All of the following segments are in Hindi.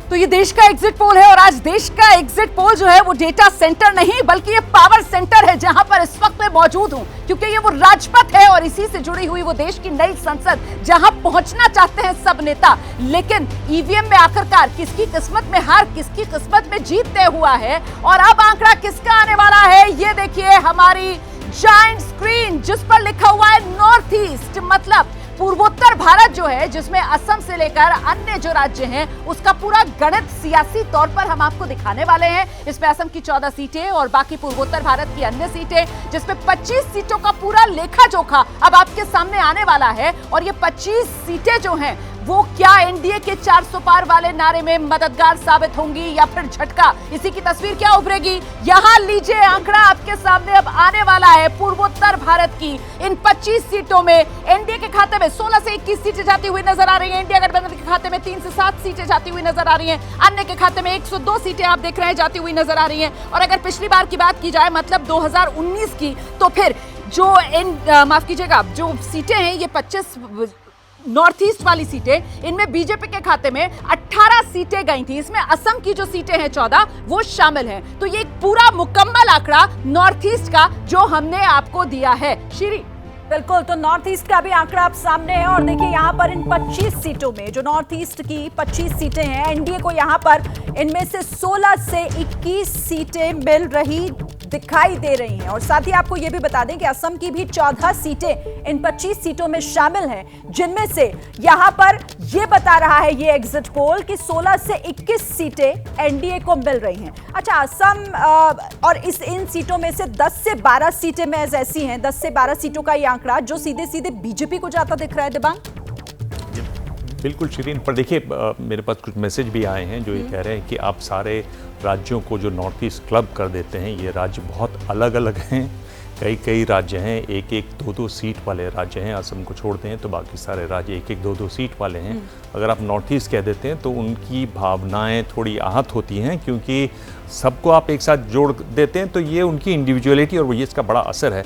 तो ये देश का एग्जिट पोल है और आज देश का एग्जिट पोल जो है वो डेटा सेंटर नहीं बल्कि ये पावर सेंटर है जहां पर इस वक्त मैं मौजूद हूं, क्योंकि ये वो राजपथ है और इसी से जुड़ी हुई वो देश की नई संसद जहां पहुंचना चाहते हैं सब नेता। लेकिन ईवीएम में आखिरकार किसकी किस्मत में हार, किसकी किस्मत में जीत तय हुआ है और अब आंकड़ा किसका आने वाला है ये देखिए हमारी जायंट स्क्रीन जिस पर लिखा हुआ है नॉर्थ ईस्ट, मतलब पूर्वोत्तर भारत जो है जिसमें असम से लेकर अन्य जो राज्य हैं उसका पूरा गणित सियासी तौर पर हम आपको दिखाने वाले हैं। इसमें असम की 14 सीटें और बाकी पूर्वोत्तर भारत की अन्य सीटें जिसमें 25 सीटों का पूरा लेखा जोखा अब आपके सामने आने वाला है। और ये 25 सीटें जो हैं वो क्या एनडीए के 400 पार वाले नारे में मददगार साबित होंगी या फिर झटका, इसी की तस्वीर क्या उभरेगी। यहां लीजिए आंकड़ा आपके सामने अब आने वाला है पूर्वोत्तर भारत की इन 25 सीटों में एनडीए के खाते में 16 से 21 सीटें जाती हुई नजर आ रही हैं। इंडिया गठबंधन के खाते में 3 से 7 सीटें जाती हुई नजर आ रही हैं। अन्य के खाते में 102 सीटें आप देख रहे हैं जाती हुई नजर आ रही हैं। और अगर पिछली बार की बात की जाए मतलब 2019 की, तो फिर जो माफ कीजिएगा जो सीटें हैं ये 25 नॉर्थ ईस्ट वाली सीटें, इनमें बीजेपी के खाते में 18 सीटें गई थी। इसमें असम की जो सीटें हैं 14 वो शामिल हैं। तो ये एक पूरा मुकम्मल आंकड़ा नॉर्थ ईस्ट का जो हमने आपको दिया है। श्री बिल्कुल, तो नॉर्थ ईस्ट का भी आंकड़ा आप सामने है और देखिए यहाँ पर इन 25 सीटों में जो नॉर्थ ईस्ट की 25 सीटें हैं एनडीए को यहाँ पर इनमें से 16 से 21 सीटें मिल रही दिखाई दे रही हैं। और साथ ही आपको ये भी बता दें कि असम की भी 14 सीटें इन 25 सीटों में शामिल हैं, जिनमें से यहाँ पर ये बता रहा है ये एग्जिट पोल कि 16 से 21 सीटें एनडीए को मिल रही हैं। अच्छा, असम और इन सीटों में से 10 से 12 सीटें में ऐसी हैं, 10 से 12 सीटों का ये आंकड़ा जो सीधे सीधे बीजेपी को जाता दिख रहा है। दिबांग बिल्कुल शिरीन, पर देखिए मेरे पास कुछ मैसेज भी आए हैं जो ये कह रहे हैं कि आप सारे राज्यों को जो नॉर्थ ईस्ट क्लब कर देते हैं। ये राज्य बहुत अलग अलग हैं, कई कई राज्य हैं, एक एक दो दो सीट वाले राज्य हैं। असम को छोड़ते हैं तो बाकी सारे राज्य एक एक दो दो सीट वाले हैं। अगर आप नॉर्थ ईस्ट कह देते हैं तो उनकी भावनाएं थोड़ी आहत होती हैं, क्योंकि सबको आप एक साथ जोड़ देते हैं तो ये उनकी इंडिविजुअलिटी और ये इसका बड़ा असर है।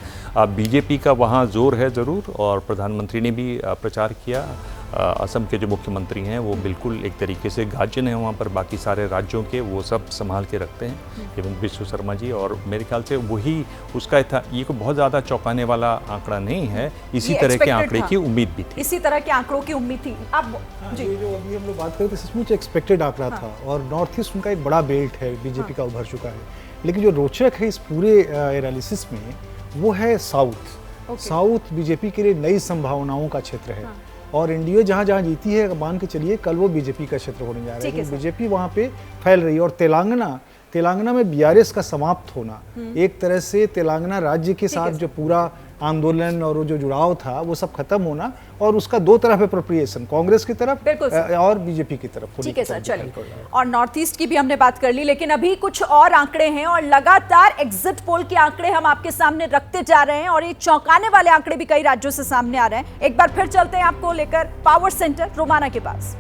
बीजेपी का वहाँ जोर है ज़रूर, और प्रधानमंत्री ने भी प्रचार किया। असम के जो मुख्यमंत्री हैं वो बिल्कुल एक तरीके से गार्जियन हैं वहाँ पर, बाकी सारे राज्यों के वो सब संभाल के रखते हैं, हेमंत बिस्व शर्मा जी। और मेरे ख्याल से वही उसका था, ये को बहुत ज़्यादा चौंकाने वाला आंकड़ा नहीं है, इसी तरह के आंकड़े की उम्मीद भी थी, इसी तरह के आंकड़ों की उम्मीद थी। अब जी जो अभी हम लोग बात करें तो सचमुच एक्सपेक्टेड आंकड़ा था और नॉर्थ ईस्ट उनका एक बड़ा बेल्ट है, बीजेपी का उभर चुका है। लेकिन जो रोचक है इस पूरे एनालिसिस में वो है साउथ। साउथ बीजेपी के लिए नई संभावनाओं का क्षेत्र है और एनडीए जहाँ जहाँ जीती है मान के चलिए कल वो बीजेपी का क्षेत्र होने जा रहा है। बीजेपी वहाँ पे फैल रही है और तेलंगाना में बीआरएस का समाप्त होना, एक तरह से तेलंगाना राज्य के साथ जो पूरा आंदोलन और जो जुड़ाव था वो सब खत्म होना और उसका दो तरफ अप्रोप्रिएशन, कांग्रेस की तरफ और बीजेपी की तरफ। ठीक है सर, चलिए। और नॉर्थ ईस्ट की भी हमने बात कर ली, लेकिन अभी कुछ और आंकड़े हैं और लगातार एग्जिट पोल के आंकड़े हम आपके सामने रखते जा रहे हैं और ये चौंकाने वाले आंकड़े भी कई राज्यों से सामने आ रहे हैं। एक बार फिर चलते हैं आपको लेकर पावर सेंटर रोमाना के पास।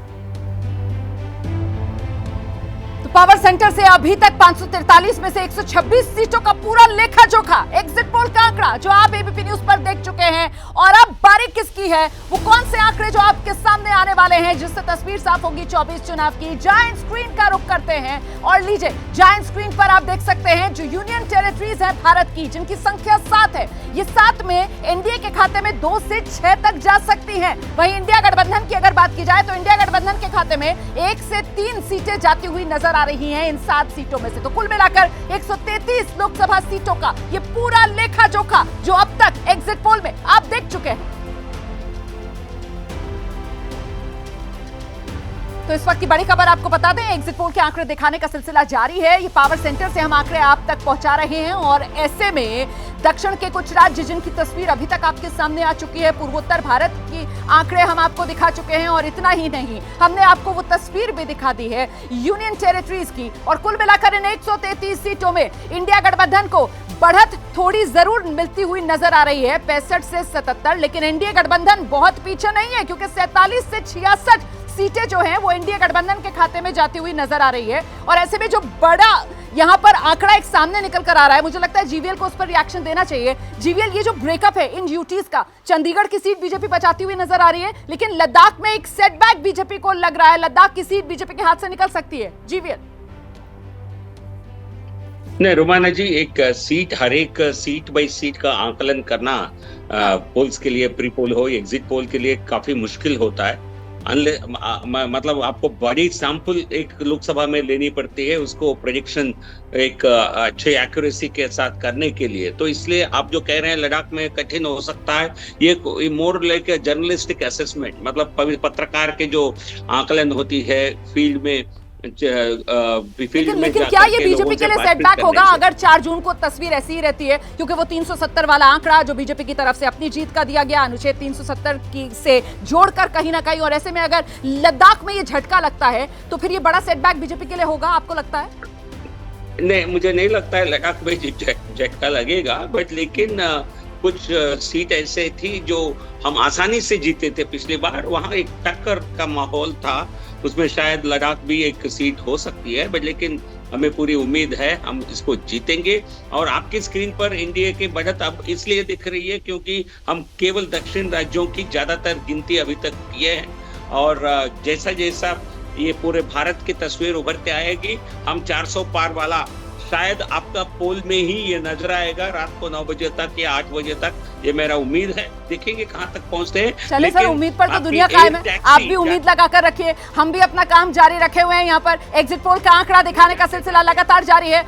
पावर सेंटर से अभी तक 543 में से 126 सीटों का पूरा लेखा जोखा एग्जिट पोल का आंकड़ा जो आप एबीपी न्यूज पर देख चुके हैं। और अब बारी किसकी है, वो कौन से आंकड़े जो आपके सामने आने वाले हैं जिससे तस्वीर साफ होगी 24 चुनाव की। जायंट स्क्रीन का रुख करते हैं और लीजिए जायंट स्क्रीन पर आप देख सकते हैं जो यूनियन टेरिटरीज है भारत की, जिनकी संख्या 7 है। ये 7 में एनडीए के खाते में 2 से 6 तक जा सकती हैं। वहीं इंडिया गठबंधन की अगर बात की जाए तो इंडिया गठबंधन के खाते में 1 से 3 सीटें जाती हुई नजर आ रही हैं इन 7 सीटों में से। तो कुल मिलाकर 133 लोकसभा सीटों का ये पूरा लेखा जोखा जो अब तक एग्जिट पोल में आप देख चुके हैं। तो इस वक्त की बड़ी खबर आपको बता दें, एग्जिट पोल के आंकड़े दिखाने का सिलसिला जारी है। ये पावर सेंटर से हम आंकड़े आप तक पहुंचा रहे हैं और ऐसे में दक्षिण के कुछ राज्य जिनकी तस्वीर अभी तक आपके सामने आ चुकी है, पूर्वोत्तर भारत की आंकड़े हम आपको दिखा चुके हैं और इतना ही नहीं, हमने आपको वो तस्वीर भी दिखा दी है यूनियन टेरिटरीज की। और कुल मिलाकर इन 133 सीटों में इंडिया गठबंधन को बढ़त थोड़ी जरूर मिलती हुई नजर आ रही है, 65 से 77, लेकिन एनडीए गठबंधन बहुत पीछे नहीं है क्योंकि 47 से 66 सीटें जो हैं वो एनडीए गठबंधन के खाते में जाती हुई नजर आ रही है। और ऐसे में जो बड़ा यहाँ पर आंकड़ा एक सामने निकल कर आ रहा है, मुझे लगता है जीवीएल को उस पर रिएक्शन देना चाहिए। जीवीएल, ये जो ब्रेकअप है इन ड्यूटीज का, चंडीगढ़ की सीट बीजेपी बचाती हुई नजर आ रही है, लेकिन लद्दाख में एक सेटबैक बीजेपी को लग रहा है, लद्दाख की सीट बीजेपी के हाथ से निकल सकती है। जीवीएल नहीं रोमाना जी, एक सीट, हर एक सीट बाई सीट का आकलन करना पोल्स के लिए, प्री पोल हो एग्जिट पोल के लिए काफी मुश्किल होता है। मतलब आपको बड़ी सैंपल एक लोकसभा में लेनी पड़ती है उसको प्रोजेक्शन एक अच्छे एक्यूरेसी के साथ करने के लिए। तो इसलिए आप जो कह रहे हैं लद्दाख में कठिन हो सकता है, ये मोर लाइक जर्नलिस्टिक असेसमेंट, मतलब पत्रकार के जो आकलन होती है फील्ड में। लेकिन क्या ये बीजेपी के लिए सेटबैक होगा अगर 4 जून को तस्वीर ऐसी ही रहती है? क्योंकि वो 370 वाला आंकड़ा जो बीजेपी की तरफ से अपनी जीत का दिया गया, अनुच्छेद 370 की से जोड़कर कहीं ना कहीं, और ऐसे में अगर लद्दाख में ये झटका लगता है तो फिर ये बड़ा सेटबैक बीजेपी के लिए होगा, आपको लगता है? नहीं, मुझे नहीं लगता है लद्दाख में झटका लगेगा, बट लेकिन कुछ सीट ऐसे थी जो हम आसानी से जीते थे पिछली बार, वहां एक टक्कर का माहौल था, उसमें शायद लद्दाख भी एक सीट हो सकती है, बट लेकिन हमें पूरी उम्मीद है हम इसको जीतेंगे। और आपकी स्क्रीन पर एनडीए की बढ़त अब इसलिए दिख रही है क्योंकि हम केवल दक्षिण राज्यों की ज्यादातर गिनती अभी तक किए हैं, और जैसा जैसा ये पूरे भारत की तस्वीर उभरते आएगी, हम 400 पार वाला शायद आपका पोल में ही ये नजर आएगा रात को 9 बजे तक या 8 बजे तक, ये मेरा उम्मीद है। देखेंगे कहां तक पहुंचते हैं। चले सर, उम्मीद पर तो दुनिया कायम है, आप भी उम्मीद लगाकर रखिए, हम भी अपना काम जारी रखे हुए हैं। यहाँ पर एग्जिट पोल का आंकड़ा दिखाने का सिलसिला लगातार जारी है